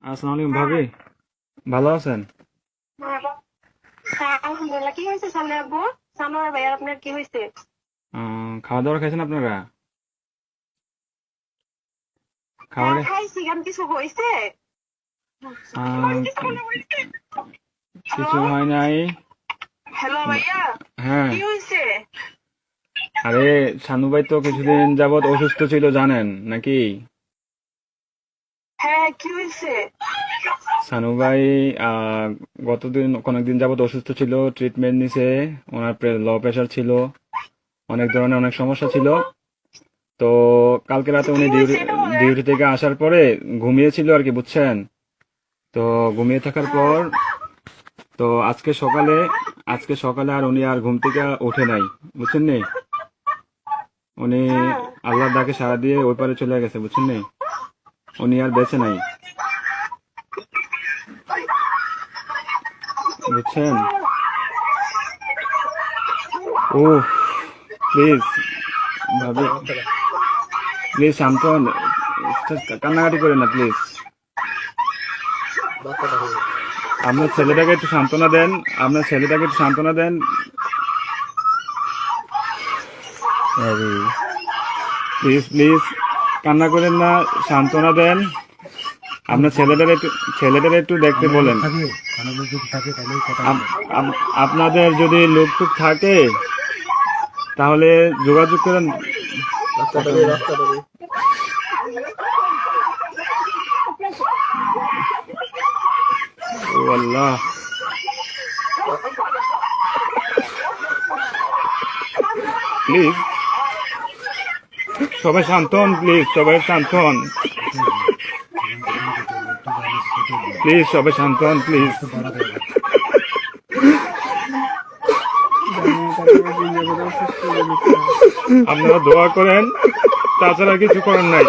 আসসালামু আলাইকুম ভাবি, ভালো আছেন? হ্যাঁ, আলহামদুলিল্লাহ। কি হয়েছে সামনে আব্বু? সানোয়ার ভাইয়ার আপনার কি হয়েছে? খাওয়া দাওয়া খাইছেন আপনারা? হ্যাঁ, খাবারে খাইছি। কেন কিছু হয়েছে? কিছু হ্যালো, হয় নাই। হ্যালো ভাইয়া, হ্যাঁ, কি হয়েছে? আরে শানু ভাই তো কিছুদিন যাবত অসুস্থ ছিল জানেন নাকি? হ্যাঁ, কি হয়েছে? শানু ভাই অনেকদিন যাবত অসুস্থ ছিল, ট্রিটমেন্ট নিছে। ওনার লো প্রেশার ছিল, অনেক ধরনের অনেক সমস্যা ছিল। তো কালকে রাতে কি উনি হয়েছে এটা বলেন? ডিউটি থেকে আসার পরে ঘুমিয়েছিল আর কি, বুঝছেন? তো ঘুমিয়ে থাকার হ্যাঁ, পর তো আজকে সকালে আর উনি আর ঘুম থেকে ওঠে নাই, বুঝছেন নি? উনি হ্যাঁ। আল্লাহর ডাকে সাড়া দিয়ে ওই পারে চলে গেছে, বুঝছেন নি? উনি আর বেঁচে নাই, বুঝছেন? ও প্লিজ ভাবি, প্লিজ শান্ত হন, কান্নাকাটি করেন না প্লিজ। আপনার ছেলেটাকে একটু সান্ত্বনা দেন, আপনার ছেলেটাকে একটু সান্ত্বনা দেন ভাবি, প্লিজ প্লিজ কান্না করেন না, সান্ত্বনা দেন। আপনার ছেলেটার একটু দেখতে বলেন। আপ- আপনাদের যদি লোক টুক থাকে তাহলে যোগাযোগ করেন। ও আল্লাহ, প্লিজ সবাই শান্ত হন, প্লিজ সবাই শান্ত হন, প্লিজ সবাই শান্ত হন, প্লিজ। আপনারা দোয়া করেন, তাছাড়া কিছু করার নাই।